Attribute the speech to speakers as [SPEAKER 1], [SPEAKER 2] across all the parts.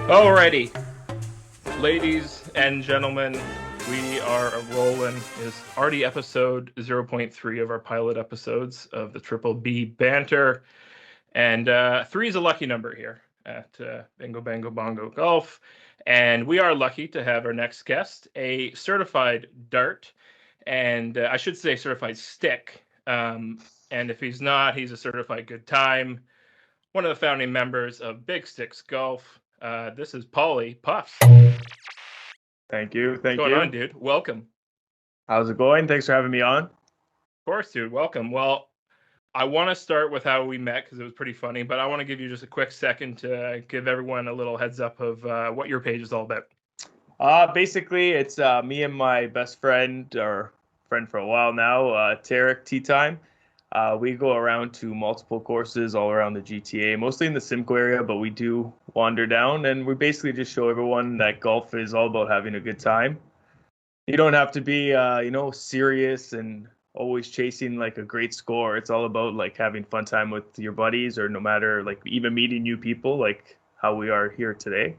[SPEAKER 1] Alrighty, ladies and gentlemen, we are rolling. It's already episode 0.3 of our pilot episodes of the Triple B Banter, and 3 is a lucky number here at Bingo Bango Bongo Golf, and we are lucky to have our next guest, a certified dart, and I should say certified stick, and if he's not, he's a certified good time. One of the founding members of Big Sticks Golf. This is Pauly Puffs.
[SPEAKER 2] Thank you.
[SPEAKER 1] What's
[SPEAKER 2] Thank
[SPEAKER 1] going on,
[SPEAKER 2] you.
[SPEAKER 1] dude? Welcome.
[SPEAKER 2] How's it going? Thanks for having me on.
[SPEAKER 1] Of course, dude. Welcome. Well, I want to start with how we met because it was pretty funny, but I want to give you just a quick second to give everyone a little heads up of what your page is all about.
[SPEAKER 2] Basically, it's me and my best friend, or friend for a while now, Tarek Tea Time. We go around to multiple courses all around the GTA, mostly in the Simcoe area, but we do wander down, and we basically just show everyone that golf is all about having a good time. You don't have to be, serious and always chasing like a great score. It's all about like having fun time with your buddies, or no matter like even meeting new people, like how we are here today.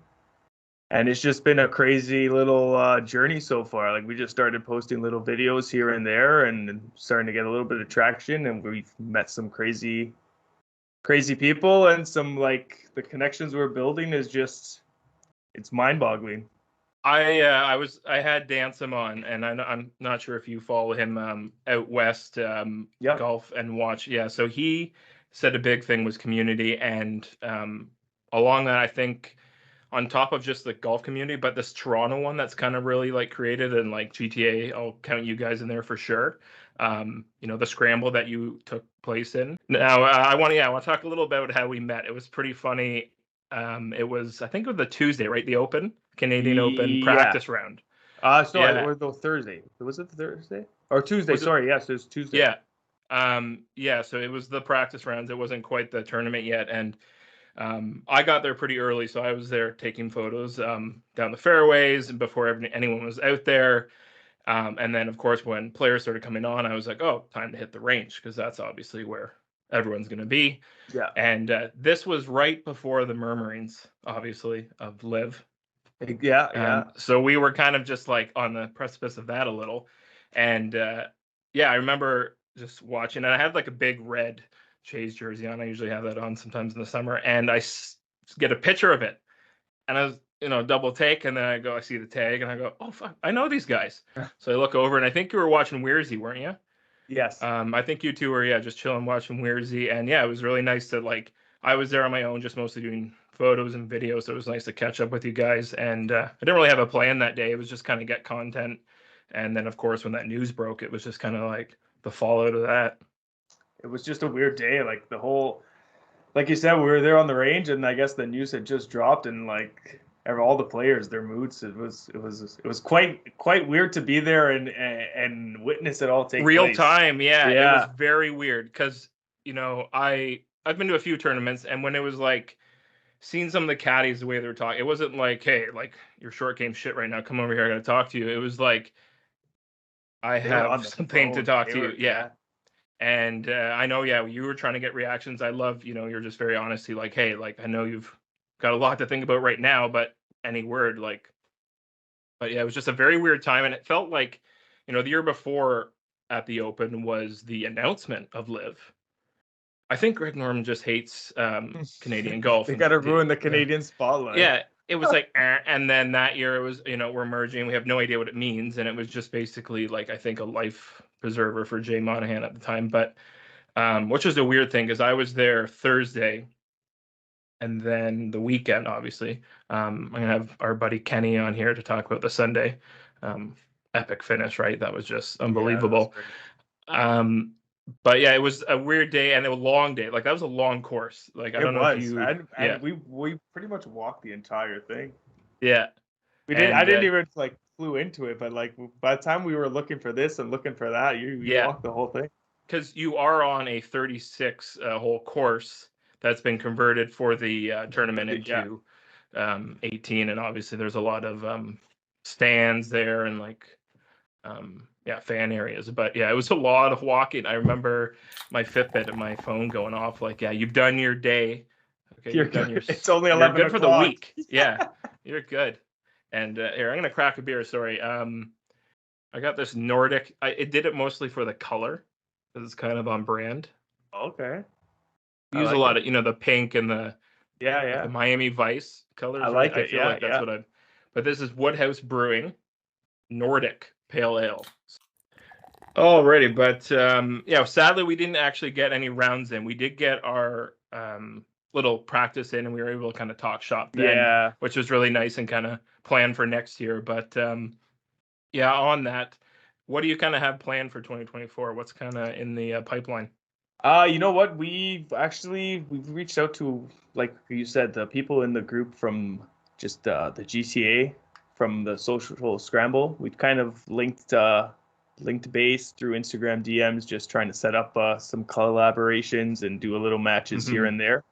[SPEAKER 2] And it's just been a crazy little journey so far. Like we just started posting little videos here and there, and starting to get a little bit of traction. And we've met some crazy, crazy people, and some like the connections we're building is just it's mind-boggling.
[SPEAKER 1] I had Dansum on, and I'm not sure if you follow him out west
[SPEAKER 2] Yeah,
[SPEAKER 1] golf and watch. Yeah, so he said a big thing was community, and along that, I think on top of just the golf community, but this Toronto one that's kind of really like created and like GTA, I'll count you guys in there for sure. The scramble that you took place in. Now, I want to talk a little about how we met. It was pretty funny. It was, I think it was the Tuesday, right? The Open, Canadian Open
[SPEAKER 2] yeah.
[SPEAKER 1] practice round.
[SPEAKER 2] Sorry,
[SPEAKER 1] Yeah.
[SPEAKER 2] or the Thursday. Was it the Thursday or Tuesday?
[SPEAKER 1] Was it?
[SPEAKER 2] Sorry, yes, it was Tuesday.
[SPEAKER 1] Yeah. Yeah. So it was the practice rounds. It wasn't quite the tournament yet, and I got there pretty early, so I was there taking photos down the fairways before anyone was out there. And then, of course, when players started coming on, I was like, oh, time to hit the range because that's obviously where everyone's going to be.
[SPEAKER 2] Yeah,
[SPEAKER 1] And this was right before the murmurings, obviously, of Live.
[SPEAKER 2] yeah.
[SPEAKER 1] So we were kind of just like on the precipice of that a little. And yeah, I remember just watching, and I had like a big red Chase jersey on. I usually have that on sometimes in the summer, and get a picture of it, and I was, double take, and then I see the tag, and I go, oh fuck, I know these guys. So I look over, and I think you were watching Weirzy, weren't you?
[SPEAKER 2] Yes.
[SPEAKER 1] I think you two were, yeah, just chilling watching Weirzy, and yeah, it was really nice to like. I was there on my own, just mostly doing photos and videos, so it was nice to catch up with you guys. And I didn't really have a plan that day. It was just kind of get content, and then of course when that news broke, it was just kind of like the fallout of that.
[SPEAKER 2] It was just a weird day. Like the whole, like you said, we were there on the range, and I guess the news had just dropped, and like all the players, their moods, it was quite weird to be there and witness it all take
[SPEAKER 1] Real
[SPEAKER 2] place.
[SPEAKER 1] time, yeah, it was
[SPEAKER 2] Yeah,
[SPEAKER 1] very weird because I've been to a few tournaments, and when it was like seeing some of the caddies the way they were talking, it wasn't like, hey, like your short game shit right now, come over here, I gotta talk to you. It was like, I
[SPEAKER 2] they were on
[SPEAKER 1] have
[SPEAKER 2] the
[SPEAKER 1] something to
[SPEAKER 2] phone.
[SPEAKER 1] talk
[SPEAKER 2] They
[SPEAKER 1] to you.
[SPEAKER 2] were,
[SPEAKER 1] Yeah.
[SPEAKER 2] yeah.
[SPEAKER 1] And I know, yeah, you were trying to get reactions. I love, you're just very honestly like, hey, like I know you've got a lot to think about right now, but any word, like, but yeah, it was just a very weird time. And it felt like, the year before at the Open was the announcement of Live. I think Greg Norman just hates Canadian golf.
[SPEAKER 2] They
[SPEAKER 1] And
[SPEAKER 2] got to ruin the Canadian spotlight.
[SPEAKER 1] yeah, it was like, and then that year it was, we're merging. We have no idea what it means, and it was just basically like I think a life preserver for Jay Monahan at the time. But which is a weird thing because I was there Thursday, and then the weekend, obviously, I'm gonna have our buddy Kenny on here to talk about the Sunday epic finish. Right, that was just
[SPEAKER 2] Yeah, that was
[SPEAKER 1] unbelievable.
[SPEAKER 2] great.
[SPEAKER 1] Um, but yeah, it was a weird day and a long day. Like that was a long course. Like I
[SPEAKER 2] It
[SPEAKER 1] don't know if
[SPEAKER 2] was,
[SPEAKER 1] you,
[SPEAKER 2] and
[SPEAKER 1] yeah,
[SPEAKER 2] we pretty much walked the entire thing.
[SPEAKER 1] yeah,
[SPEAKER 2] We did. I
[SPEAKER 1] and
[SPEAKER 2] didn't even like flew into it, but like by the time we were looking for this and looking for that, you
[SPEAKER 1] yeah.
[SPEAKER 2] walked the whole thing.
[SPEAKER 1] Because you are on a 36 hole course that's been converted for the tournament
[SPEAKER 2] Yeah,
[SPEAKER 1] into 18, and obviously there's a lot of stands there and like yeah, fan areas. But yeah, it was a lot of walking. I remember my Fitbit and my phone going off like, yeah, you've done your day. Okay, you've done your
[SPEAKER 2] It's only
[SPEAKER 1] you're
[SPEAKER 2] 11
[SPEAKER 1] good for the
[SPEAKER 2] o'clock.
[SPEAKER 1] week. Yeah. You're good. And here, I'm gonna crack a beer. Sorry. I got this Nordic. It did it mostly for the color, because it's kind of on brand.
[SPEAKER 2] Okay. I
[SPEAKER 1] Use a
[SPEAKER 2] like
[SPEAKER 1] lot
[SPEAKER 2] it.
[SPEAKER 1] of the pink and the
[SPEAKER 2] Yeah,
[SPEAKER 1] like the
[SPEAKER 2] yeah.
[SPEAKER 1] Miami Vice
[SPEAKER 2] I
[SPEAKER 1] colors, right?
[SPEAKER 2] like
[SPEAKER 1] I
[SPEAKER 2] it.
[SPEAKER 1] feel
[SPEAKER 2] Yeah,
[SPEAKER 1] like that's
[SPEAKER 2] yeah.
[SPEAKER 1] what I've. But this is Woodhouse Brewing Nordic Pale Ale. Alrighty, but yeah, sadly we didn't actually get any rounds in. We did get our little practice in, and we were able to kind of talk shop then,
[SPEAKER 2] Yeah.
[SPEAKER 1] which was really nice and kind of plan for next year. But yeah, on that, what do you kind of have planned for 2024? What's kind of in the pipeline?
[SPEAKER 2] You know what? We've reached out to, like you said, the people in the group from just the GTA from the social scramble. We've kind of linked base through Instagram DMs, just trying to set up some collaborations and do a little matches here
[SPEAKER 1] Hmm.
[SPEAKER 2] and there.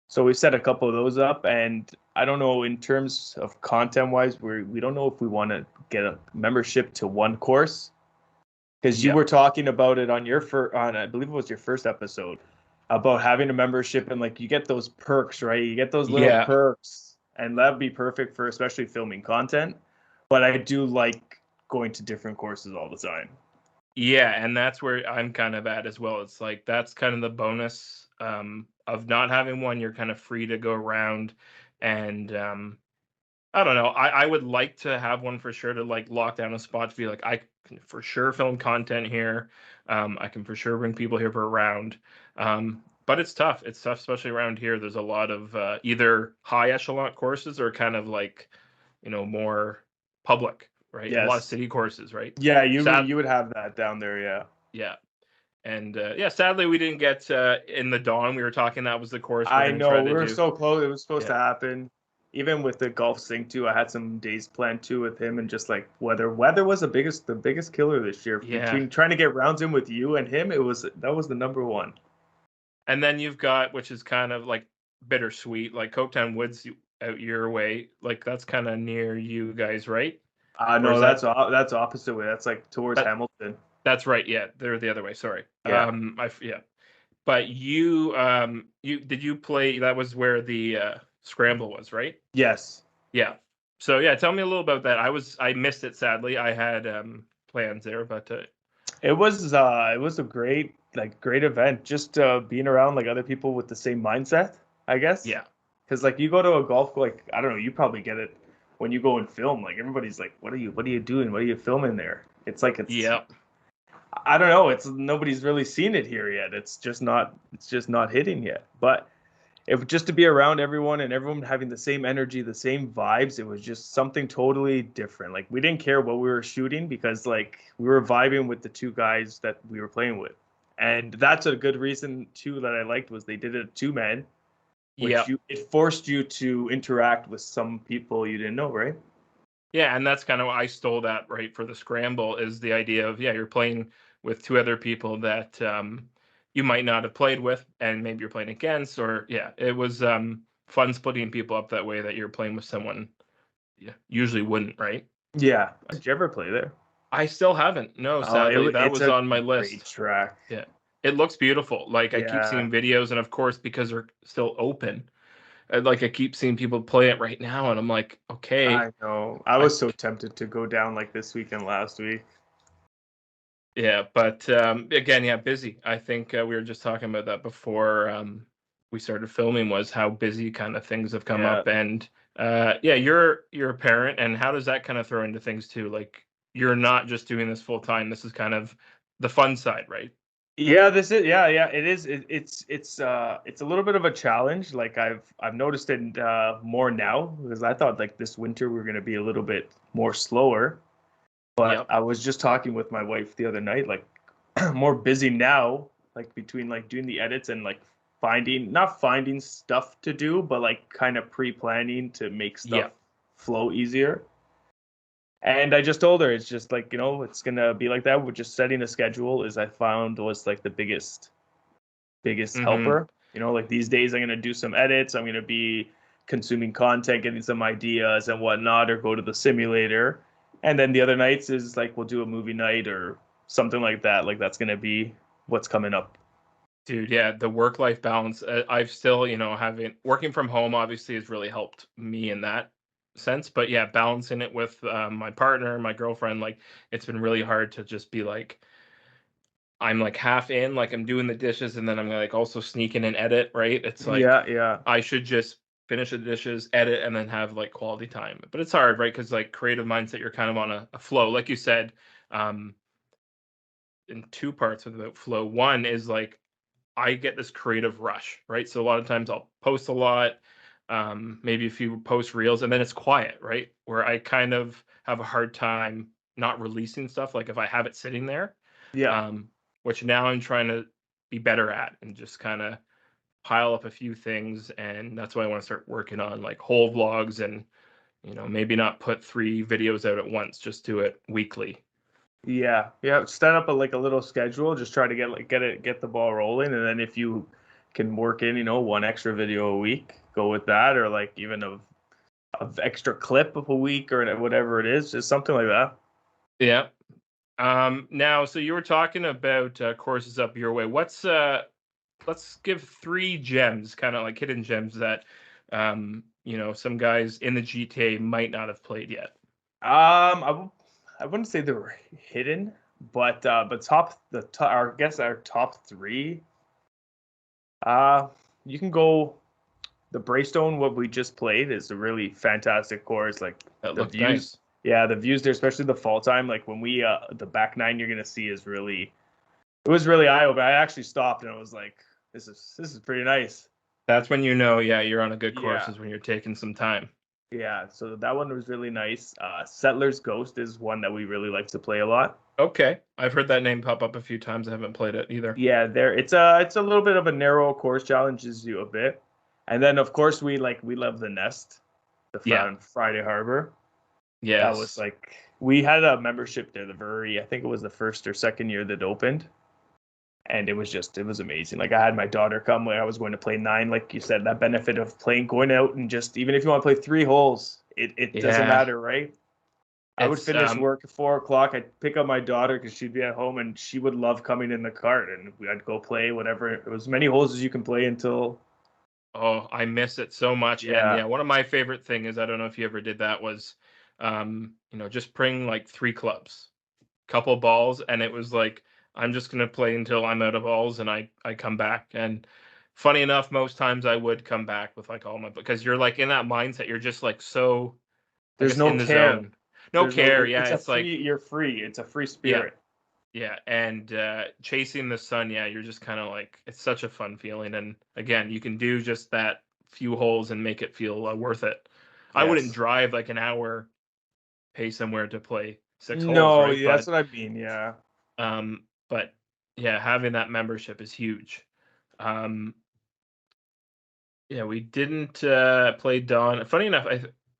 [SPEAKER 2] So we set a couple of those up, and I don't know in terms of content wise, we don't know if we want to get a membership to one course because you
[SPEAKER 1] Yeah,
[SPEAKER 2] were talking about it on your first, on I believe it was your first episode, about having a membership and like you get those perks, right? You get those little
[SPEAKER 1] yeah,
[SPEAKER 2] perks, and that'd be perfect for especially filming content. But I do like going to different courses all the time.
[SPEAKER 1] yeah, and that's where I'm kind of at as well. It's like that's kind of the bonus of not having one. You're kind of free to go around, and I don't know. I would like to have one for sure to like lock down a spot to be like I can for sure film content here. I can for sure bring people here for a round. But it's tough. It's tough, especially around here. There's a lot of either high echelon courses or kind of like more public, right? A lot of
[SPEAKER 2] Yes.
[SPEAKER 1] city courses, right?
[SPEAKER 2] Yeah,
[SPEAKER 1] Sad,
[SPEAKER 2] you would have that down there, yeah.
[SPEAKER 1] yeah. And yeah, sadly we didn't get in the dawn. We were talking that was the course we're
[SPEAKER 2] I
[SPEAKER 1] gonna try
[SPEAKER 2] know
[SPEAKER 1] to
[SPEAKER 2] we were
[SPEAKER 1] do.
[SPEAKER 2] so close. It was supposed to
[SPEAKER 1] Yeah,
[SPEAKER 2] happen. Even with the golf sync too, I had some days planned too with him, and just like weather was the biggest killer this year.
[SPEAKER 1] yeah.
[SPEAKER 2] Between trying to get rounds in with you and him, that was the number one.
[SPEAKER 1] And then you've got, which is kind of like bittersweet, like Coketown Woods out your way. Like that's kind of near you guys, right? Or
[SPEAKER 2] No,
[SPEAKER 1] is that
[SPEAKER 2] that's opposite way. That's like towards
[SPEAKER 1] that
[SPEAKER 2] Hamilton.
[SPEAKER 1] that's right? Yeah, they're the other way. Sorry.
[SPEAKER 2] Yeah.
[SPEAKER 1] Yeah. But you did you play? That was where the scramble was, right?
[SPEAKER 2] Yes.
[SPEAKER 1] Yeah. So yeah, tell me a little about that. I missed it sadly. I had plans there, but
[SPEAKER 2] It was a great event. Just being around like other people with the same mindset, I guess.
[SPEAKER 1] yeah,
[SPEAKER 2] Because like you go to a golf like I don't know, you probably get it when you go and film. Like everybody's like, what are you doing? What are you filming there? It's
[SPEAKER 1] yeah,
[SPEAKER 2] I don't know. It's nobody's really seen it here yet. It's just not hitting yet. But if just to be around everyone and everyone having the same energy, the same vibes, it was just something totally different. Like we didn't care what we were shooting because like we were vibing with the two guys that we were playing with. And that's a good reason too that I liked was they did it two man,
[SPEAKER 1] yeah.
[SPEAKER 2] it forced you to interact with some people you didn't know, right?
[SPEAKER 1] Yeah, and that's kind of I stole that right for the scramble is the idea of yeah, you're playing with two other people that you might not have played with, and maybe you're playing against, or yeah, it was fun splitting people up that way that you're playing with someone yeah, usually wouldn't, right?
[SPEAKER 2] Yeah. Did you ever play there?
[SPEAKER 1] I still haven't. No,
[SPEAKER 2] Oh,
[SPEAKER 1] sadly, that
[SPEAKER 2] it's
[SPEAKER 1] was
[SPEAKER 2] a
[SPEAKER 1] on my
[SPEAKER 2] great
[SPEAKER 1] list.
[SPEAKER 2] track.
[SPEAKER 1] Yeah, it looks beautiful. Like I keep
[SPEAKER 2] Yeah.
[SPEAKER 1] seeing videos, and of course, because they're still open, like I keep seeing people play it right now, and I'm like, okay,
[SPEAKER 2] I know. I
[SPEAKER 1] I
[SPEAKER 2] was so tempted to go down like this week and last week.
[SPEAKER 1] yeah, but again, yeah, busy. I think we were just talking about that before we started filming was how busy kind of things have come
[SPEAKER 2] Yeah.
[SPEAKER 1] up, and yeah, you're a parent, and how does that kind of throw into things too? Like you're not just doing this full time. This is kind of the fun side, right?
[SPEAKER 2] Yeah, this is yeah, it is it's a little bit of a challenge. Like I've noticed it more now because I thought like this winter we are going to be a little bit more slower, but
[SPEAKER 1] Yep.
[SPEAKER 2] I was just talking with my wife the other night like more busy now like between like doing the edits and like not finding stuff to do, but like kind of pre-planning to make stuff
[SPEAKER 1] Yep.
[SPEAKER 2] flow easier. And I just told her it's just like, it's gonna be like that. We're just setting a schedule is I found was like the biggest
[SPEAKER 1] Mm-hmm.
[SPEAKER 2] helper. Like these days I'm gonna do some edits, I'm gonna be consuming content, getting some ideas and whatnot, or go to the simulator. And then the other nights is like we'll do a movie night or something like that. Like that's gonna be what's coming up.
[SPEAKER 1] Dude, yeah, the work-life balance. I've still, having working from home obviously has really helped me in that. sense. But yeah, balancing it with my partner, my girlfriend, like it's been really hard to just be like, I'm like half in, like I'm doing the dishes, and then I'm like also sneak in and edit, right? It's like
[SPEAKER 2] Yeah, yeah,
[SPEAKER 1] I should just finish the dishes, edit, and then have like quality time. But it's hard, right? Because like creative mindset, you're kind of on a flow. Like you said, um, in two parts of the flow. One is like I get this creative rush, right? So a lot of times I'll post a lot, maybe a few post reels, and then it's quiet, right? Where I kind of have a hard time not releasing stuff. Like if I have it sitting there,
[SPEAKER 2] yeah.
[SPEAKER 1] um, which now I'm trying to be better at and just kind of pile up a few things. And that's why I want to start working on like whole vlogs and, maybe not put 3 videos out at once, just do it weekly.
[SPEAKER 2] Yeah, yeah. Set up a little schedule. Just try to get the ball rolling, and then if you can work in, one extra video a week, go with that, or like even of extra clip of a week or whatever it is, just something like that.
[SPEAKER 1] Yeah. Now, so you were talking about courses up your way. Let's give 3 gems, kind of like hidden gems that some guys in the GTA might not have played yet.
[SPEAKER 2] I wouldn't say they were hidden, but I guess our top three. Uh, you can go the Braystone. What we just played is a really fantastic course. Like
[SPEAKER 1] That
[SPEAKER 2] the
[SPEAKER 1] looked
[SPEAKER 2] views,
[SPEAKER 1] nice.
[SPEAKER 2] yeah, the views there, especially the fall time. Like when we the back nine you're gonna see is really it was really eye opening. I actually stopped and I was like, this is pretty nice.
[SPEAKER 1] That's when yeah, you're on a good course
[SPEAKER 2] Yeah.
[SPEAKER 1] is when you're taking some time.
[SPEAKER 2] Yeah, so that one was really nice. Settler's Ghost is one that we really like to play a lot.
[SPEAKER 1] Okay, I've heard that name pop up a few times. I haven't played it either.
[SPEAKER 2] Yeah, there it's a little bit of a narrow course, challenges you a bit. And then of course we love the Nest, the
[SPEAKER 1] Yeah.
[SPEAKER 2] Friday Harbor. That was
[SPEAKER 1] Yes.
[SPEAKER 2] like we had a membership there I think it was the first or second year that opened. And it was amazing. Like I had my daughter come when I was going to play nine, like you said, that benefit of playing going out and just even if you want to play 3 holes, it doesn't
[SPEAKER 1] Yeah.
[SPEAKER 2] matter, right? I would
[SPEAKER 1] It's
[SPEAKER 2] finish work at 4 o'clock. I'd pick up my daughter because she'd be at home and she would love coming in the cart and I'd go play whatever. It was as many holes as you can play until
[SPEAKER 1] Oh, I miss it so much. And
[SPEAKER 2] yeah.
[SPEAKER 1] yeah, one of my favorite thing is I don't know if you ever did that was just bring like 3 clubs, couple balls, and it was like I'm just gonna play until I'm out of balls and I come back. And funny enough, most times I would come back with like all my because you're like in that mindset, you're just like so I
[SPEAKER 2] There's
[SPEAKER 1] guess
[SPEAKER 2] no
[SPEAKER 1] in the
[SPEAKER 2] care.
[SPEAKER 1] zone. No care. Yeah,
[SPEAKER 2] It's a
[SPEAKER 1] it's like
[SPEAKER 2] free, you're free. It's a free
[SPEAKER 1] yeah,
[SPEAKER 2] spirit.
[SPEAKER 1] yeah. And chasing the sun, yeah, you're just kind of like it's such a fun feeling. And again, you can do just that few holes and make it feel worth it. I wouldn't
[SPEAKER 2] Yes.
[SPEAKER 1] drive like an hour, pay somewhere to play 6 holes,
[SPEAKER 2] No,
[SPEAKER 1] right?
[SPEAKER 2] yeah, that's
[SPEAKER 1] But
[SPEAKER 2] what I mean. Yeah.
[SPEAKER 1] Um, but yeah, having that membership is huge. Um, yeah, we didn't play Dawn. Funny enough,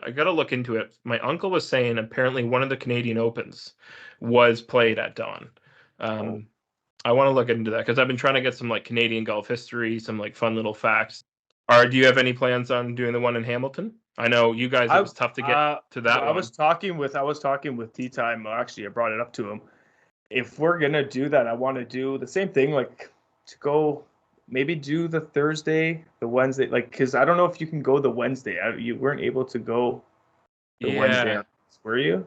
[SPEAKER 1] I got to look into it. My uncle was saying apparently one of the Canadian Opens was played at Dawn.
[SPEAKER 2] Oh.
[SPEAKER 1] Um, I want to look into that because I've been trying to get some like Canadian golf history, some like fun little facts. Do you have any plans on doing the one in Hamilton? I know you guys, it
[SPEAKER 2] I
[SPEAKER 1] was tough to get to that
[SPEAKER 2] I
[SPEAKER 1] one.
[SPEAKER 2] was talking with Tea Time. Actually, I brought it up to him. If we're gonna do that, I want to do the same thing, like to go maybe do the Thursday, the Wednesday, like because I don't know if you can go the Wednesday. You weren't able to go the Wednesday,
[SPEAKER 1] Yeah,
[SPEAKER 2] were you?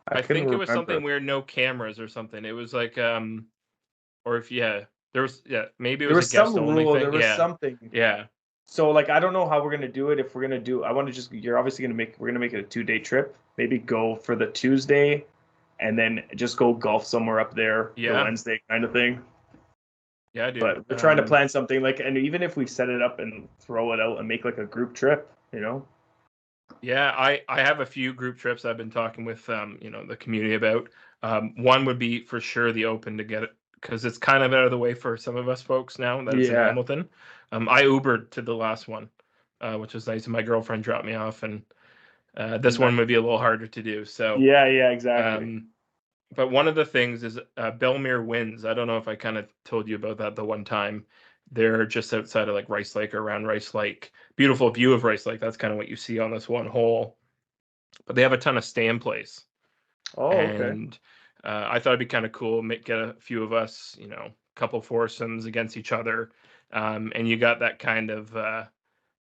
[SPEAKER 2] I
[SPEAKER 1] I
[SPEAKER 2] couldn't
[SPEAKER 1] think it was
[SPEAKER 2] remember.
[SPEAKER 1] something weird, no cameras or something. It was like or if yeah, there was maybe it
[SPEAKER 2] There
[SPEAKER 1] was a
[SPEAKER 2] was some
[SPEAKER 1] guest only
[SPEAKER 2] rule. There
[SPEAKER 1] thing.
[SPEAKER 2] was
[SPEAKER 1] Yeah,
[SPEAKER 2] something.
[SPEAKER 1] yeah,
[SPEAKER 2] So like I don't know how we're gonna do it. If we're gonna do, I want to just. You're obviously gonna make. We're gonna make it a 2 day trip. Maybe go for the Tuesday, and then just go golf somewhere up there the
[SPEAKER 1] yeah,
[SPEAKER 2] Wednesday kind of thing.
[SPEAKER 1] yeah, dude.
[SPEAKER 2] But we're trying to plan something like, and even if we set it up and throw it out and make like a group trip, you know?
[SPEAKER 1] Yeah, I have a few group trips I've been talking with the community about. One would be for sure the Open to get it because it's kind of out of the way for some of us folks now that it's in
[SPEAKER 2] Yeah.
[SPEAKER 1] Hamilton. I Ubered to the last one, which was nice, and my girlfriend dropped me off, and this
[SPEAKER 2] Nice.
[SPEAKER 1] one would be a little harder to do. So.
[SPEAKER 2] Yeah, yeah, exactly.
[SPEAKER 1] Um, But one of the things is Belmere Winds. I don't know if I kind of told you about that the one time. They're just outside of like Rice Lake or around Rice Lake. Beautiful view of Rice Lake. That's kind of what you see on this one hole. But they have a ton of stay in place.
[SPEAKER 2] Oh, okay.
[SPEAKER 1] And I thought it'd be kind of cool. Get a few of us, couple foursomes against each other. And you got that kind of,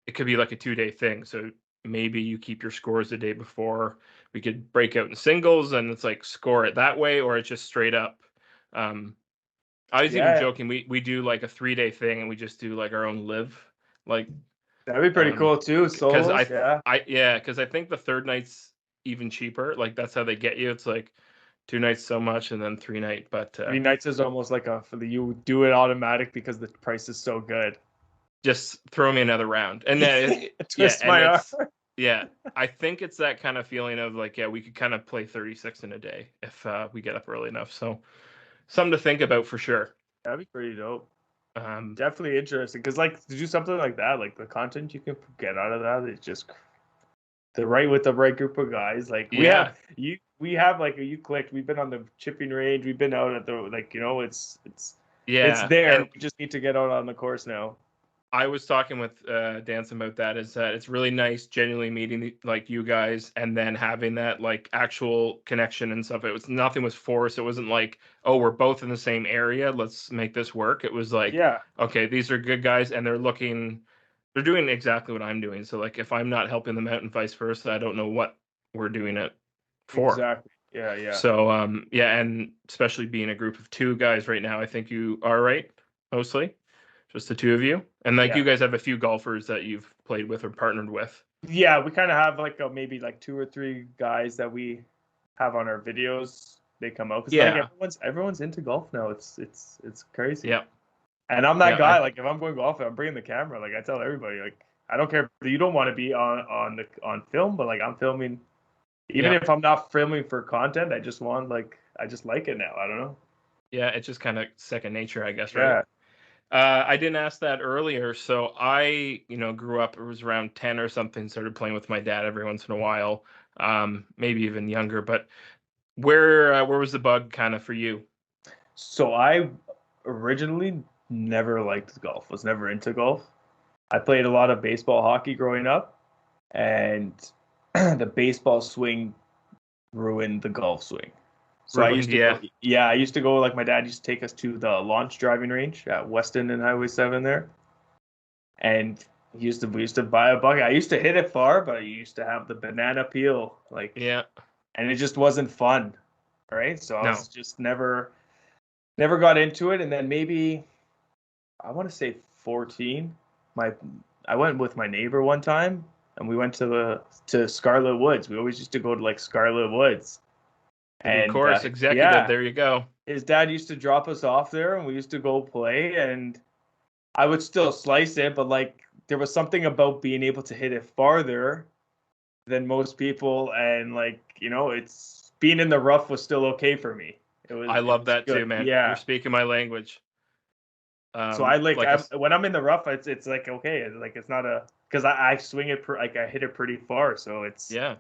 [SPEAKER 1] it could be like a 2 day thing. So maybe you keep your scores the day before. We could break out in singles, and it's like score it that way, or it's just straight up. I was even
[SPEAKER 2] Yeah,
[SPEAKER 1] joking. We do like a 3-day thing, and we just do like our own live, like
[SPEAKER 2] that'd be pretty cool too.
[SPEAKER 1] because
[SPEAKER 2] Solos, yeah.
[SPEAKER 1] because I think the third night's even cheaper. Like that's how they get you. It's like 2 nights so much, and then 3 night. But
[SPEAKER 2] 3 nights is almost like you do it automatic because the price is so good.
[SPEAKER 1] just throw me another round, and then yeah,
[SPEAKER 2] Twist
[SPEAKER 1] and
[SPEAKER 2] my arm.
[SPEAKER 1] it's yeah. I think it's that kind of feeling of like, yeah, we could kind of play 36 in a day if we get up early enough. So something to think about for sure.
[SPEAKER 2] That'd be pretty dope.
[SPEAKER 1] Um,
[SPEAKER 2] Definitely interesting because like to do something like that, like the content you can get out of that is just with the right group of guys. Like
[SPEAKER 1] yeah,
[SPEAKER 2] we have like you clicked. We've been on the chipping range. We've been out at the it's
[SPEAKER 1] yeah,
[SPEAKER 2] there.
[SPEAKER 1] and
[SPEAKER 2] We just need to get out on the course now.
[SPEAKER 1] I was talking with Dance about that. Is that it's really nice, genuinely meeting like you guys, and then having that like actual connection and stuff. It was nothing was forced. It wasn't like, oh, we're both in the same area. Let's make this work. It was like,
[SPEAKER 2] Yeah,
[SPEAKER 1] okay, these are good guys, and they're doing exactly what I'm doing. So like, if I'm not helping them out and vice versa, I don't know what we're doing it for.
[SPEAKER 2] exactly. Yeah, yeah,
[SPEAKER 1] So yeah, and especially being a group of two guys right now, I think you are right mostly. Just the two of you? And like
[SPEAKER 2] yeah.
[SPEAKER 1] you guys have a few golfers that you've played with or partnered with.
[SPEAKER 2] Yeah, we kind of have like maybe like two or three guys that we have on our videos. They come out because like
[SPEAKER 1] Yeah.
[SPEAKER 2] everyone's into golf now. It's crazy.
[SPEAKER 1] Yeah.
[SPEAKER 2] And I'm that
[SPEAKER 1] Yeah.
[SPEAKER 2] guy. Like if I'm going golfing, I'm bringing the camera. Like I tell everybody, like I don't care if you don't want to be on film, but like I'm filming. Even
[SPEAKER 1] Yeah.
[SPEAKER 2] if I'm not filming for content, I just like it now. I don't know.
[SPEAKER 1] Yeah. It's just kind of second nature, I guess, right?
[SPEAKER 2] Yeah.
[SPEAKER 1] I didn't ask that earlier. So I, grew up, it was around 10 or something, started playing with my dad every once in a while, maybe even younger. But where was the bug kind of for you?
[SPEAKER 2] So I originally never liked golf. Was never into golf. I played a lot of baseball, hockey growing up, and the baseball swing ruined the golf swing. So I
[SPEAKER 1] Ruined,
[SPEAKER 2] used to
[SPEAKER 1] yeah.
[SPEAKER 2] go, yeah, I used to go, like my dad used to take us to the launch driving range at Weston and Highway 7 there. And we used to buy a bucket. I used to hit it far, but I used to have the banana peel, like,
[SPEAKER 1] Yeah.
[SPEAKER 2] and it just wasn't fun. Right. So I
[SPEAKER 1] No.
[SPEAKER 2] was just never got into it. And then maybe I want to say 14, my, I went with my neighbor one time and we went to Scarlet Woods. We always used to go to like Scarlet Woods.
[SPEAKER 1] The good
[SPEAKER 2] And
[SPEAKER 1] course executive.
[SPEAKER 2] yeah,
[SPEAKER 1] There you go.
[SPEAKER 2] his dad used to drop us off there and we used to go play and I would still slice it, but like there was something about being able to hit it farther than most people and like, it's being in the rough was still okay for me.
[SPEAKER 1] I
[SPEAKER 2] It
[SPEAKER 1] love
[SPEAKER 2] was
[SPEAKER 1] that too,
[SPEAKER 2] good.
[SPEAKER 1] man. You're
[SPEAKER 2] Yeah.
[SPEAKER 1] speaking my language.
[SPEAKER 2] So I like
[SPEAKER 1] Like a
[SPEAKER 2] when I'm in the rough, it's like okay, like it's not because I swing it like I hit it pretty far, so it's
[SPEAKER 1] yeah.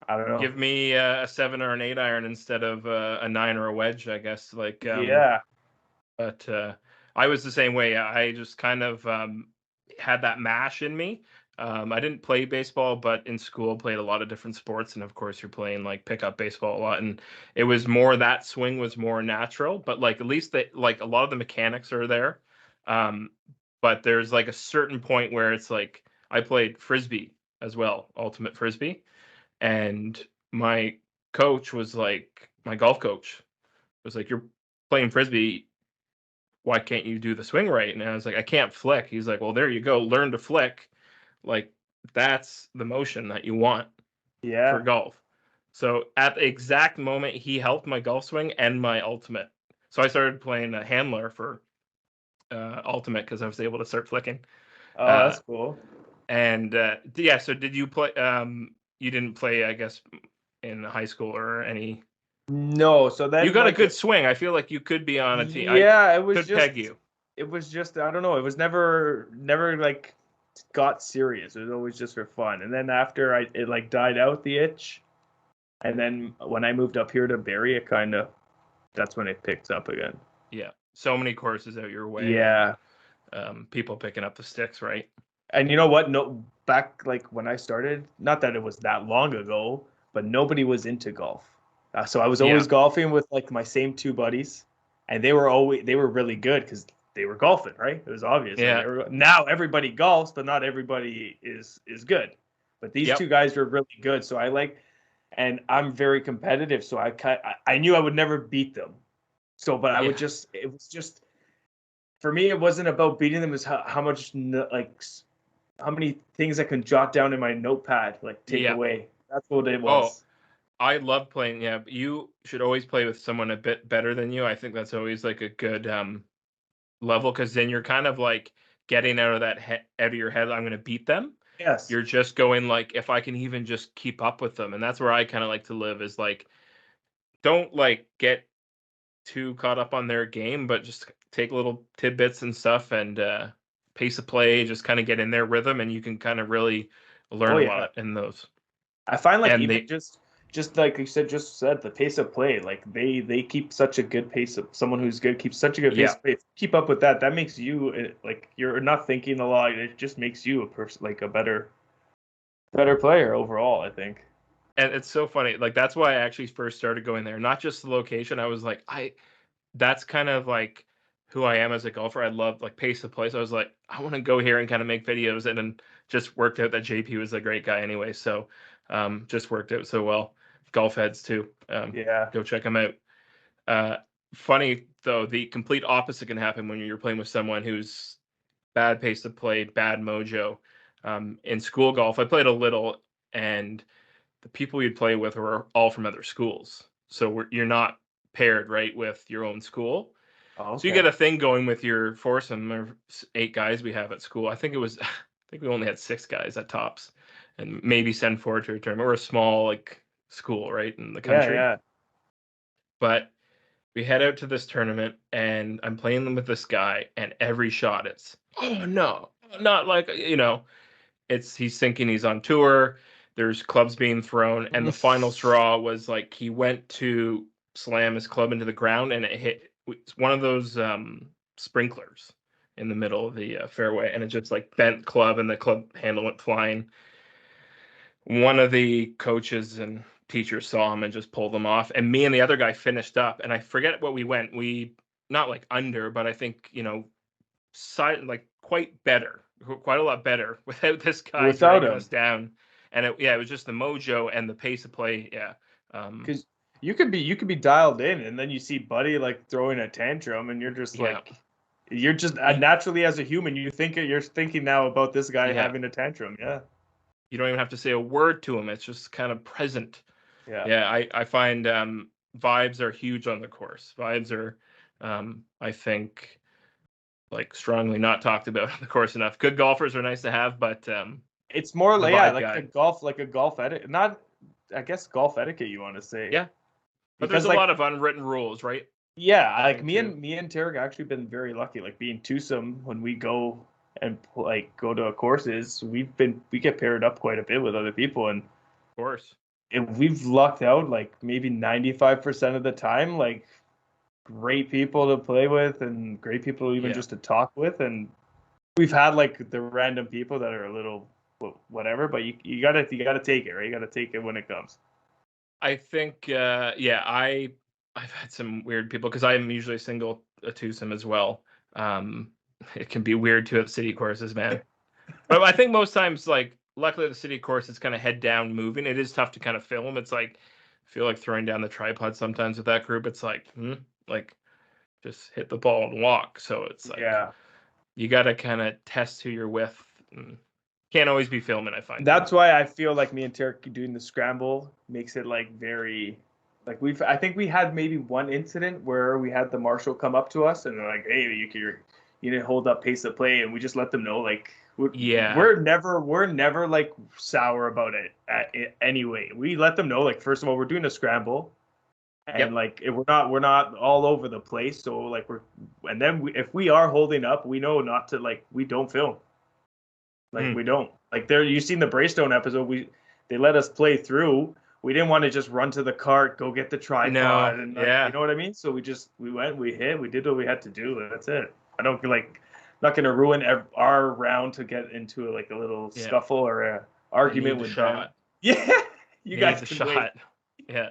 [SPEAKER 2] I don't know.
[SPEAKER 1] Give me a 7 or an 8 iron instead of a 9 or a wedge, I guess. Like,
[SPEAKER 2] Yeah.
[SPEAKER 1] but I was the same way. I just kind of had that mash in me. I didn't play baseball, but in school played a lot of different sports, and of course you're playing like pickup baseball a lot, and it was more that swing was more natural. But like at least like a lot of the mechanics are there. Um, but there's like a certain point where it's like I played frisbee as well, ultimate frisbee, and my coach was like, my golf coach was like, "You're playing frisbee. Why can't you do the swing right?" And I was like, "I can't flick." He's like, "Well, there you go. Learn to flick. Like that's the motion that you want for
[SPEAKER 2] Yeah.
[SPEAKER 1] golf." So at the exact moment, he helped my golf swing and my ultimate. So I started playing a handler for ultimate because I was able to start flicking.
[SPEAKER 2] Oh,
[SPEAKER 1] Uh,
[SPEAKER 2] that's cool.
[SPEAKER 1] and yeah, so did you play? You didn't play, I guess, in high school or any.
[SPEAKER 2] No, so
[SPEAKER 1] You
[SPEAKER 2] then
[SPEAKER 1] got a
[SPEAKER 2] like
[SPEAKER 1] good swing. I feel like you could be on a team. I
[SPEAKER 2] yeah,
[SPEAKER 1] could peg you.
[SPEAKER 2] it was just I don't know, it was never like got serious. It was always just for fun. And then after it like died out the itch, and then when I moved up here to Barrie, it kind of that's when it picked up again.
[SPEAKER 1] Yeah, so many courses out your way, and
[SPEAKER 2] Yeah.
[SPEAKER 1] people picking up the sticks, right?
[SPEAKER 2] And you know what? No, back like when I started, not that it was that long ago, but nobody was into golf. So I was
[SPEAKER 1] Yeah,
[SPEAKER 2] always golfing with like my same two buddies, and they were really good because they were golfing, right? It was obvious. Like
[SPEAKER 1] yeah,
[SPEAKER 2] now everybody golfs, but not everybody is good. but these
[SPEAKER 1] Yep.
[SPEAKER 2] two guys were really good. So and I'm very competitive. So I knew I would never beat them. So, but I would
[SPEAKER 1] Yeah.
[SPEAKER 2] just, it was just, for me, it wasn't about beating them. It was how much, how many things I can jot down in my notepad, like take
[SPEAKER 1] Yeah.
[SPEAKER 2] away. That's what it
[SPEAKER 1] Oh,
[SPEAKER 2] was.
[SPEAKER 1] I love playing. Yeah, but you should always play with someone a bit better than you. I think that's always like a good level, because then you're kind of like getting out of that out of your head. I'm going to beat them.
[SPEAKER 2] Yes.
[SPEAKER 1] You're just going like, if I can even just keep up with them, and that's where I kind of like to live. Is like, don't like get too caught up on their game, but just take little tidbits and stuff, and pace of play. Just kind of get in their rhythm, and you can kind of really learn
[SPEAKER 2] Oh
[SPEAKER 1] a
[SPEAKER 2] yeah.
[SPEAKER 1] lot in those.
[SPEAKER 2] I find like
[SPEAKER 1] And
[SPEAKER 2] even
[SPEAKER 1] they,
[SPEAKER 2] just like you said, just said the pace of play, like they keep such a good pace of someone who's good keeps such a good pace
[SPEAKER 1] yeah,
[SPEAKER 2] of play. If you keep up with that, that makes you like you're not thinking a lot. It just makes you a person like a better player overall, I think.
[SPEAKER 1] and it's so funny. Like that's why I actually first started going there. Not just the location. I was like, that's kind of like who I am as a golfer. I love like pace of play. So I was like, I want to go here and kind of make videos, and then just worked out that JP was a great guy anyway. So just worked out so well. Golf heads too.
[SPEAKER 2] Yeah.
[SPEAKER 1] Go check them out. Uh, Funny though, the complete opposite can happen when you're playing with someone who's bad pace of play, bad mojo. In school golf, I played a little, and the people you'd play with were all from other schools. So you're not paired right with your own school.
[SPEAKER 2] Oh,
[SPEAKER 1] So you
[SPEAKER 2] okay.
[SPEAKER 1] get a thing going with your foursome or 8 guys we have at school. I think it was, I think we only had 6 guys at tops, and maybe send forward to a tournament. We're a small like school, right, in the
[SPEAKER 2] Yeah,
[SPEAKER 1] country.
[SPEAKER 2] yeah.
[SPEAKER 1] But we head out to this tournament, and I'm playing them with this guy, and every shot it's, oh no, not like, it's he's thinking he's on tour. There's clubs being thrown, and the final straw was like he went to slam his club into the ground, and it hit one of those sprinklers in the middle of the fairway, and it just like bent club, and the club handle went flying. One of the coaches and teachers saw him and just pulled him off, and me and the other guy finished up, and I forget what we went. We not like under, but I think side like quite a lot better without this guy
[SPEAKER 2] Without
[SPEAKER 1] dragging
[SPEAKER 2] him,
[SPEAKER 1] us down. And it was just the mojo and the pace of play. Yeah.
[SPEAKER 2] because you could be dialed in, and then you see Buddy like throwing a tantrum, and you're just
[SPEAKER 1] Yeah.
[SPEAKER 2] like, you're just
[SPEAKER 1] Y-
[SPEAKER 2] naturally as a human, you're thinking now about this guy
[SPEAKER 1] Yeah.
[SPEAKER 2] having a tantrum. Yeah,
[SPEAKER 1] You don't even have to say a word to him. It's just kind of present.
[SPEAKER 2] yeah.
[SPEAKER 1] Yeah. I find vibes are huge on the course. Vibes are, I think, like strongly not talked about on the course enough. Good golfers are nice to have, but
[SPEAKER 2] It's more
[SPEAKER 1] the
[SPEAKER 2] like, yeah,
[SPEAKER 1] vibe
[SPEAKER 2] like
[SPEAKER 1] guy.
[SPEAKER 2] a golf etiquette, not, I guess, golf etiquette you want to say,
[SPEAKER 1] Yeah. But there's
[SPEAKER 2] because
[SPEAKER 1] a lot
[SPEAKER 2] like,
[SPEAKER 1] of unwritten rules, right?
[SPEAKER 2] yeah,
[SPEAKER 1] I
[SPEAKER 2] like
[SPEAKER 1] think too.
[SPEAKER 2] me and Tarek actually been very lucky, like being twosome when we go and like go to courses, we get paired up quite a bit with other people, and
[SPEAKER 1] Of course.
[SPEAKER 2] we've lucked out like maybe 95% of the time, like great people to play with and great people even
[SPEAKER 1] Yeah.
[SPEAKER 2] just to talk with, and we've had like the random people that are a little whatever, but you gotta take it, right? You gotta take it when it comes.
[SPEAKER 1] I think, yeah, I've had some weird people because I'm usually single, a twosome as well. Um, it can be weird too at city courses, man. But I think most times, like, luckily at the city course, it's kind of head down moving. It is tough to kind of film. It's like, I feel like throwing down the tripod sometimes with that group. It's like just hit the ball and walk. So it's like
[SPEAKER 2] Yeah.
[SPEAKER 1] you got to kind of test who you're with. And can't always be filming, I find too.
[SPEAKER 2] That's why I feel like me and Tarek doing the scramble makes it like very, like I think we had maybe one incident where we had the marshal come up to us and they're like, hey, you didn't hold up pace of play, and we just let them know like
[SPEAKER 1] Yeah.
[SPEAKER 2] we're never like sour about it anyway. We let them know like, first of all, we're doing a scramble, and
[SPEAKER 1] Yep.
[SPEAKER 2] like we're not all over the place, so like and then if we are holding up, we know not to, like, we don't film. Like,
[SPEAKER 1] Mm.
[SPEAKER 2] we don't. Like, there, you've seen the Braystone episode. They let us play through. We didn't want to just run to the cart, go get the
[SPEAKER 1] No.
[SPEAKER 2] tripod, and like, you
[SPEAKER 1] Yeah.
[SPEAKER 2] know what I mean. So we went, we hit, we did what we had to do. That's it. I don't like, not gonna ruin our round to get into like a little
[SPEAKER 1] Yeah.
[SPEAKER 2] scuffle or a
[SPEAKER 1] I
[SPEAKER 2] argument
[SPEAKER 1] need the
[SPEAKER 2] with them.
[SPEAKER 1] shot.
[SPEAKER 2] Yeah, you
[SPEAKER 1] Need
[SPEAKER 2] guys
[SPEAKER 1] the
[SPEAKER 2] can wait.
[SPEAKER 1] shot. Yeah.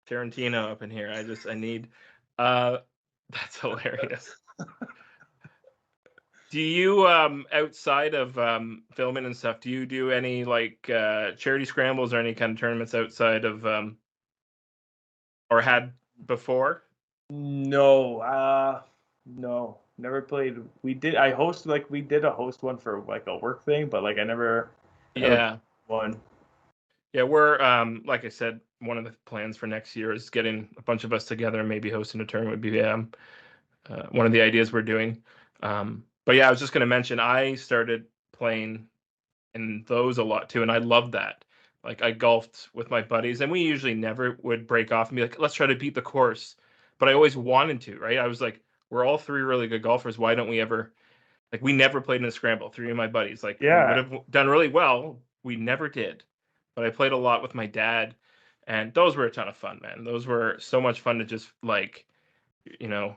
[SPEAKER 1] Tarantino up in here. I need. That's hilarious. Do you outside of filming and stuff, do you do any like charity scrambles or any kind of tournaments outside of or had before?
[SPEAKER 2] No, no, never played. We did. I host like we did a host one for like a work thing, but like I never
[SPEAKER 1] Yeah.
[SPEAKER 2] won.
[SPEAKER 1] Yeah, we're like I said, one of the plans for next year is getting a bunch of us together and maybe hosting a tournament would be one of the ideas we're doing. But yeah, I was just going to mention I started playing in those a lot too, and I loved that. Like I golfed with my buddies, and we usually never would break off and be like, "Let's try to beat the course." But I always wanted to, right? I was like, "We're all three really good golfers. Why don't we ever like we never played in a scramble, three of my buddies. Like we would
[SPEAKER 2] Yeah,
[SPEAKER 1] have done really well. We never did. But I played a lot with my dad and those were a ton of fun, man. Those were so much fun to just like, you know,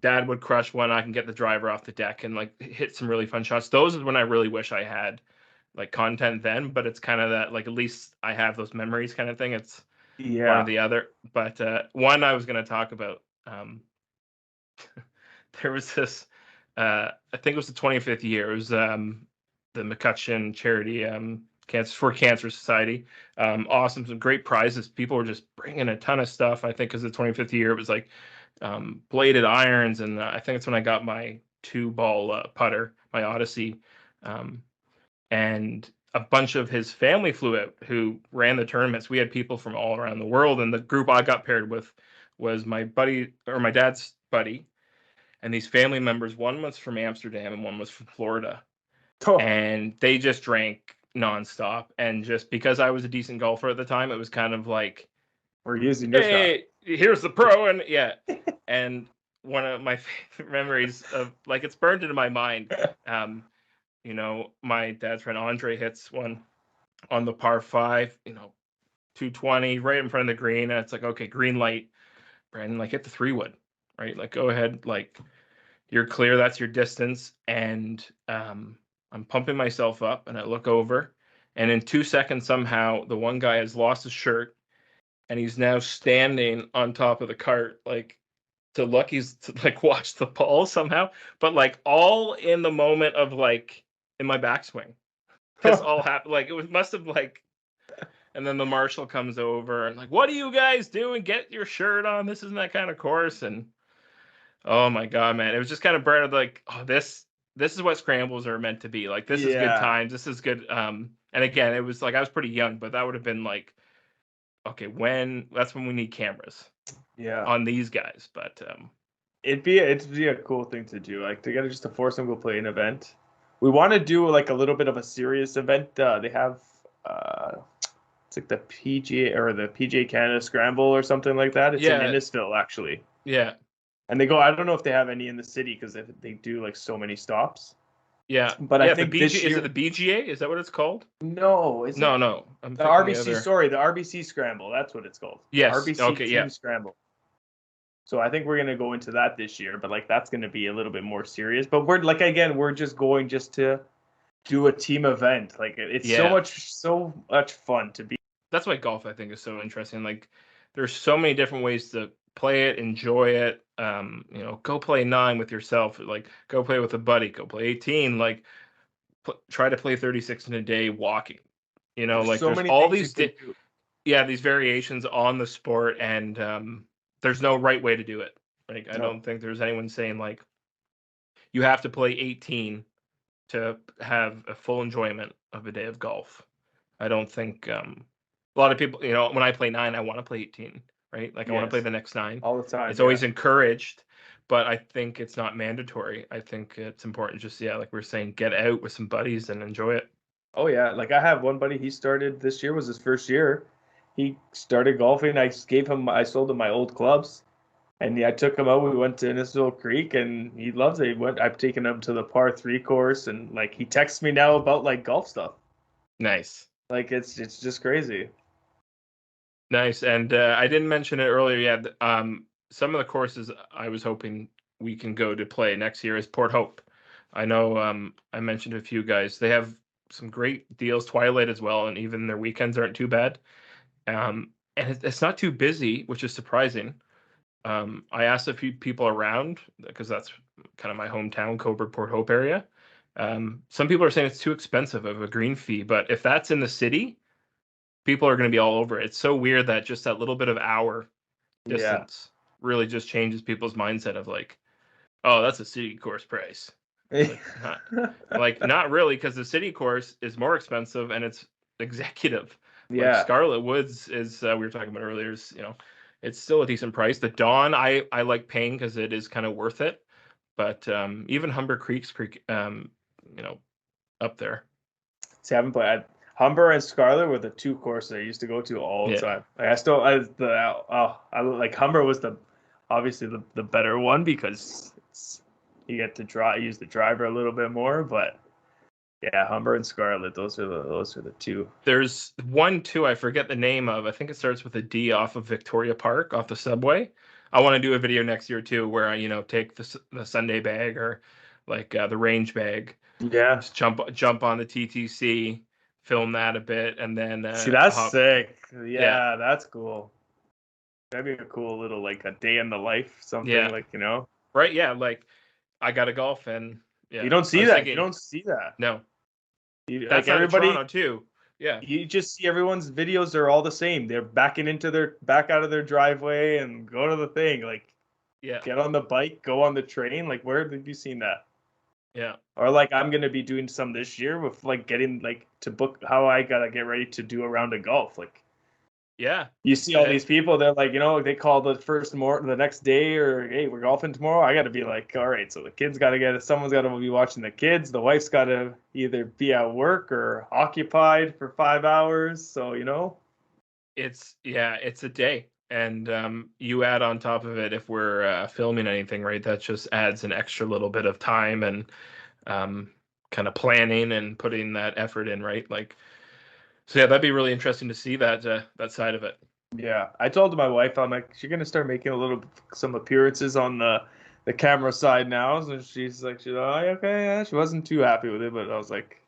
[SPEAKER 1] dad would crush one, I can get the driver off the deck and like hit some really fun shots. Those is when I really wish I had like content then, but it's kind of that like at least I have those memories kind of thing. It's one or
[SPEAKER 2] yeah.
[SPEAKER 1] the other. But one I was going to talk about there was this I think it was the 25th year. It was the McCutcheon charity cancer society. Awesome, some great prizes. People were just bringing a ton of stuff. I think because the 25th year it was like bladed irons, and I think it's when I got my two ball putter, my Odyssey, um, and a bunch of his family flew out who ran the tournaments. We had people from all around the world, and the group I got paired with was my buddy or my dad's buddy and these family members, one was from Amsterdam and one was from Florida,
[SPEAKER 2] Oh,
[SPEAKER 1] and they just drank nonstop. And just because I was a decent golfer at the time, it was kind of like,
[SPEAKER 2] we're using your stuff.
[SPEAKER 1] hey, here's the pro, and yeah, and one of my favorite memories of like it's burned into my mind. Um, my dad's friend Andre hits one on the par five, 220 right in front of the green, and it's like, okay, green light, Brandon, like hit the 3 wood, right? Like go ahead, like you're clear, that's your distance, and I'm pumping myself up and I look over and in 2 seconds somehow the one guy has lost his shirt and he's now standing on top of the cart like to look, he's to like watch the ball somehow, but like all in the moment of like in my backswing, this all happened like it was must have like, and then the marshal comes over and like, what are you guys doing, get your shirt on, this isn't that kind of course. And oh my God, man. It was just kind of burned like, oh, this is what scrambles are meant to be. Like this is good
[SPEAKER 2] Yeah,
[SPEAKER 1] times. This is good. And again, it was like I was pretty young, but that would have been like, okay, that's when we need cameras
[SPEAKER 2] yeah.
[SPEAKER 1] on these guys. But
[SPEAKER 2] It'd be a cool thing to do, like together just to force them to go play an event. We want to do like a little bit of a serious event. They have it's like the PGA or the PGA Canada Scramble or something like that. It's in
[SPEAKER 1] yeah,
[SPEAKER 2] Innisfil actually,
[SPEAKER 1] yeah,
[SPEAKER 2] and they go. I don't know if they have any in the city because they do like so many stops.
[SPEAKER 1] yeah,
[SPEAKER 2] But I
[SPEAKER 1] yeah. The
[SPEAKER 2] think
[SPEAKER 1] BG
[SPEAKER 2] this
[SPEAKER 1] is it
[SPEAKER 2] year,
[SPEAKER 1] the BGA? Is that what it's called?
[SPEAKER 2] no, is
[SPEAKER 1] No,
[SPEAKER 2] it
[SPEAKER 1] no. I'm
[SPEAKER 2] the
[SPEAKER 1] thinking the
[SPEAKER 2] RBC?
[SPEAKER 1] other.
[SPEAKER 2] Sorry, the RBC Scramble. That's what it's called. The
[SPEAKER 1] Yes.
[SPEAKER 2] RBC
[SPEAKER 1] Okay. Yeah.
[SPEAKER 2] Team Scramble. So I think we're gonna go into that this year, but like that's gonna be a little bit more serious. But we're like again, we're just going just to do a team event. Like it's
[SPEAKER 1] Yeah.
[SPEAKER 2] so much fun to be.
[SPEAKER 1] That's why golf I think is so interesting. Like there's so many different ways to play it, enjoy it. Go play 9 with yourself, like go play with a buddy, go play 18, like try to play 36 in a day walking.
[SPEAKER 2] There's
[SPEAKER 1] Like
[SPEAKER 2] so
[SPEAKER 1] there's
[SPEAKER 2] many
[SPEAKER 1] all
[SPEAKER 2] things you
[SPEAKER 1] these
[SPEAKER 2] can do.
[SPEAKER 1] yeah, these variations on the sport and there's no right way to do it. Like I
[SPEAKER 2] No,
[SPEAKER 1] don't think there's anyone saying like you have to play 18 to have a full enjoyment of a day of golf. I don't think a lot of people, when I play 9, I want to play 18, right? Like I want to play
[SPEAKER 2] yes,
[SPEAKER 1] the next 9.
[SPEAKER 2] all the time.
[SPEAKER 1] It's
[SPEAKER 2] Yeah.
[SPEAKER 1] always encouraged, but I think it's not mandatory. I think it's important just, yeah, like we're saying, get out with some buddies and enjoy it.
[SPEAKER 2] Oh yeah. Like I have one buddy. He started this year was his first year. He started golfing. I sold him my old clubs. And yeah, I took him out. We went to Innisfil Creek, and he loves it. I've taken him to the par three course, and like he texts me now about like golf stuff.
[SPEAKER 1] Nice.
[SPEAKER 2] Like it's just crazy.
[SPEAKER 1] Nice. And I didn't mention it earlier yet. Some of the courses I was hoping we can go to play next year is Port Hope. I know I mentioned a few guys. They have some great deals, Twilight as well, and even their weekends aren't too bad. And it's not too busy, which is surprising. I asked a few people around because that's kind of my hometown, Coburg, Port Hope area. Some people are saying it's too expensive of a green fee, but if that's in the city, people are going to be all over it. It's so weird that just that little bit of hour
[SPEAKER 2] Yeah.
[SPEAKER 1] distance really just changes people's mindset of like, oh, that's a city course price. It's not really, because the city course is more expensive and it's executive. Like
[SPEAKER 2] Yeah.
[SPEAKER 1] Scarlet Woods is we were talking about earlier. Is, it's still a decent price. The Dawn I like paying because it is kind of worth it. But even Humber Creek's you know, up there.
[SPEAKER 2] See, I haven't played. Humber and Scarlet were the two courses I used to go to all the
[SPEAKER 1] Yeah.
[SPEAKER 2] time. Like, I still, I like Humber was obviously the better one because you get to use the driver a little bit more. But yeah, Humber and Scarlet, those are the two.
[SPEAKER 1] There's one too, I forget the name of. I think it starts with a D off of Victoria Park, off the subway. I want to do a video next year too, where I, take the Sunday bag or like the range bag,
[SPEAKER 2] Yeah.
[SPEAKER 1] just jump on the TTC, film that a bit, and then
[SPEAKER 2] See, that's
[SPEAKER 1] hop.
[SPEAKER 2] sick.
[SPEAKER 1] Yeah,
[SPEAKER 2] Yeah, that's cool. That'd be a cool little like a day in the life, something
[SPEAKER 1] yeah,
[SPEAKER 2] like
[SPEAKER 1] right. Yeah, like I got to golf, and
[SPEAKER 2] You
[SPEAKER 1] yeah,
[SPEAKER 2] don't
[SPEAKER 1] I
[SPEAKER 2] see
[SPEAKER 1] was
[SPEAKER 2] that. You
[SPEAKER 1] thinking,
[SPEAKER 2] don't see that.
[SPEAKER 1] no, that
[SPEAKER 2] Like
[SPEAKER 1] side of
[SPEAKER 2] everybody,
[SPEAKER 1] Toronto too. Yeah,
[SPEAKER 2] you just see everyone's videos are all the same. They're back out of their driveway and go to the thing. Like
[SPEAKER 1] yeah,
[SPEAKER 2] get on the bike, go on the train. Like where have you seen that?
[SPEAKER 1] yeah,
[SPEAKER 2] Or like I'm gonna be doing some this year with like getting like to book how I gotta get ready to do a round of golf. Like
[SPEAKER 1] yeah.
[SPEAKER 2] you see all these people, they're like, they call the next day or hey, we're golfing tomorrow. I gotta be like, all right, so the kids gotta someone's gotta be watching the kids. The wife's gotta either be at work or occupied for 5 hours. So
[SPEAKER 1] It's a day, and you add on top of it if we're filming anything, right? That just adds an extra little bit of time and um, kind of planning and putting that effort in, right? Like, so yeah, that'd be really interesting to see that side of it.
[SPEAKER 2] Yeah, I told my wife, I'm like, she's gonna start making some appearances on the camera side now. So she's like, okay, yeah. She wasn't too happy with it, but I was like,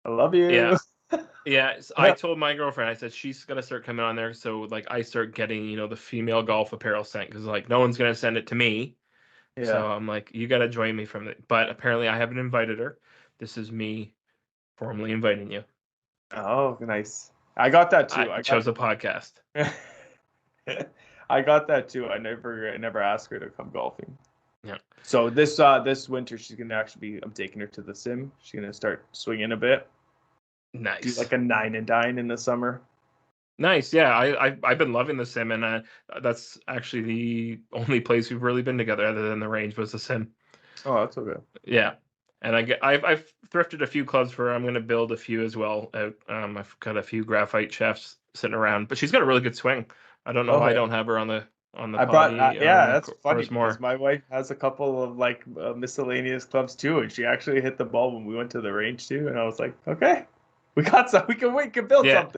[SPEAKER 2] I love
[SPEAKER 1] Yeah,
[SPEAKER 2] you.
[SPEAKER 1] yeah. So I told my girlfriend, I said she's gonna start coming on there, so like I start getting the female golf apparel sent because like no one's gonna send it to me.
[SPEAKER 2] Yeah.
[SPEAKER 1] So I'm like, you got to join me from it. But apparently, I haven't invited her. This is me formally inviting you.
[SPEAKER 2] Oh, nice. I got that
[SPEAKER 1] I
[SPEAKER 2] too. I
[SPEAKER 1] chose
[SPEAKER 2] got
[SPEAKER 1] a podcast.
[SPEAKER 2] I got that too. I never asked her to come golfing.
[SPEAKER 1] Yeah.
[SPEAKER 2] So this winter she's gonna actually I'm taking her to the sim. She's gonna start swinging a bit. Do
[SPEAKER 1] Nice.
[SPEAKER 2] like a 9 and 9 in the summer.
[SPEAKER 1] Nice. Yeah, I've been loving the sim, and that's actually the only place we've really been together other than the range was the sim.
[SPEAKER 2] Oh, that's okay.
[SPEAKER 1] Yeah. And I've thrifted a few clubs for her. I'm going to build a few as well. I've got a few graphite shafts sitting around, but she's got a really good swing. I don't know
[SPEAKER 2] Oh
[SPEAKER 1] why I
[SPEAKER 2] yeah.
[SPEAKER 1] don't have her on the
[SPEAKER 2] I brought
[SPEAKER 1] potty
[SPEAKER 2] yeah, that's funny
[SPEAKER 1] course
[SPEAKER 2] because
[SPEAKER 1] more.
[SPEAKER 2] my wife has a couple of like miscellaneous clubs too, and she actually hit the ball when we went to the range too, and I was like, okay, we got some, we can build
[SPEAKER 1] Yeah.
[SPEAKER 2] something.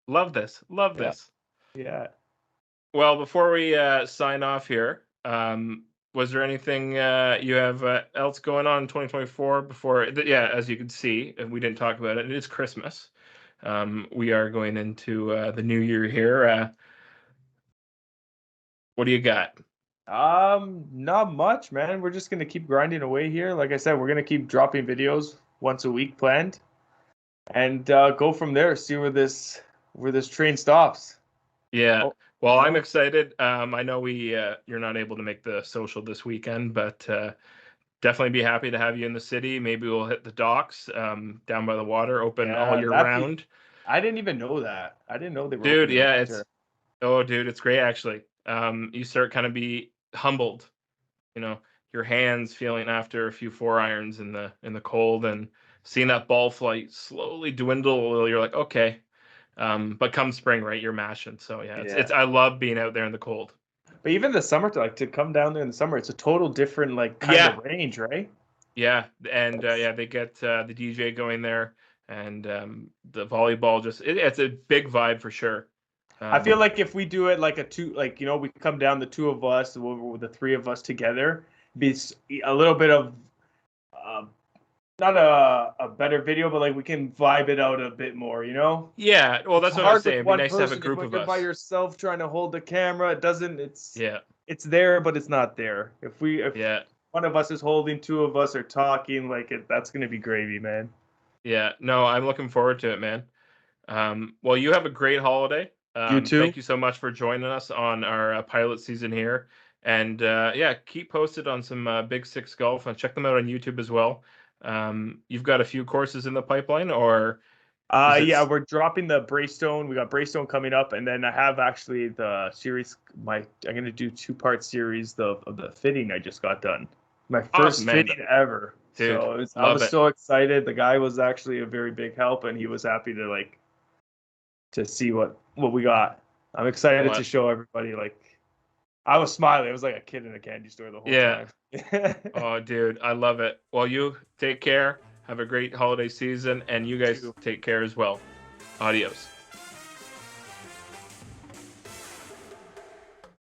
[SPEAKER 1] Love this. Love
[SPEAKER 2] Yeah,
[SPEAKER 1] this.
[SPEAKER 2] yeah.
[SPEAKER 1] Well, before we sign off here, was there anything you have else going on in 2024 before? Yeah, as you can see, we didn't talk about it. It is Christmas. We are going into the new year here. What do you got?
[SPEAKER 2] Not much, man. We're just gonna keep grinding away here. Like I said, we're gonna keep dropping videos once a week planned, and go from there. See where this train stops.
[SPEAKER 1] Yeah.
[SPEAKER 2] Oh,
[SPEAKER 1] Well, I'm excited. I know you're not able to make the social this weekend, but definitely be happy to have you in the city. Maybe we'll hit the docks down by the water, open all
[SPEAKER 2] yeah,
[SPEAKER 1] year
[SPEAKER 2] that be.
[SPEAKER 1] round.
[SPEAKER 2] I didn't even know that. I didn't know they were
[SPEAKER 1] Dude,
[SPEAKER 2] open in the
[SPEAKER 1] yeah,
[SPEAKER 2] winter.
[SPEAKER 1] dude, it's great actually. You start kind of be humbled, you know, your hands feeling after a few 4 irons in the cold and seeing that ball flight slowly dwindle. You're like, okay. But come spring, right, you're mashing. So yeah, it's
[SPEAKER 2] Yeah.
[SPEAKER 1] I love being out there in the cold.
[SPEAKER 2] But even the summer to come down there in the summer, it's a total different like kind
[SPEAKER 1] Yeah,
[SPEAKER 2] of range, right?
[SPEAKER 1] yeah, and
[SPEAKER 2] That's,
[SPEAKER 1] yeah, they get the DJ going there, and the volleyball it's a big vibe for sure.
[SPEAKER 2] I feel
[SPEAKER 1] Um,
[SPEAKER 2] like if we do it like a two, like we come down the two of us, the three of us together, be a little bit of uh, not a better video, but like we can vibe it out a bit more,
[SPEAKER 1] yeah, well,
[SPEAKER 2] It's
[SPEAKER 1] that's what I was
[SPEAKER 2] hard with
[SPEAKER 1] saying. It'd be
[SPEAKER 2] one
[SPEAKER 1] nice to have a
[SPEAKER 2] person
[SPEAKER 1] group
[SPEAKER 2] when
[SPEAKER 1] of
[SPEAKER 2] you're by
[SPEAKER 1] us.
[SPEAKER 2] yourself trying to hold the camera. It doesn't. It's
[SPEAKER 1] Yeah,
[SPEAKER 2] it's there, but it's not there. If
[SPEAKER 1] yeah.
[SPEAKER 2] one of us is holding, two of us are talking. Like that's gonna be gravy, man.
[SPEAKER 1] Yeah, no, I'm looking forward to it, man. Well, you have a great holiday.
[SPEAKER 2] You too.
[SPEAKER 1] Thank you so much for joining us on our pilot season here. And yeah, keep posted on some Big Six Golf and check them out on YouTube as well. You've got a few courses in the pipeline, or is it?
[SPEAKER 2] Yeah, we're dropping the Braystone. We got Braystone coming up, and then I have actually the series. I'm gonna do two-part series of the fitting I just got done. My
[SPEAKER 1] Awesome,
[SPEAKER 2] first
[SPEAKER 1] man.
[SPEAKER 2] fitting ever.
[SPEAKER 1] Dude,
[SPEAKER 2] So I
[SPEAKER 1] love
[SPEAKER 2] was
[SPEAKER 1] it.
[SPEAKER 2] so excited. The guy was actually a very big help, and he was happy to to see what we got. I'm excited to
[SPEAKER 1] What?
[SPEAKER 2] show everybody. Like I was smiling. I was like a kid in a candy store the whole
[SPEAKER 1] Yeah.
[SPEAKER 2] time.
[SPEAKER 1] Oh, dude, I love it. Well, you take care. Have a great holiday season, and you guys
[SPEAKER 2] Too.
[SPEAKER 1] take care as well. Adios.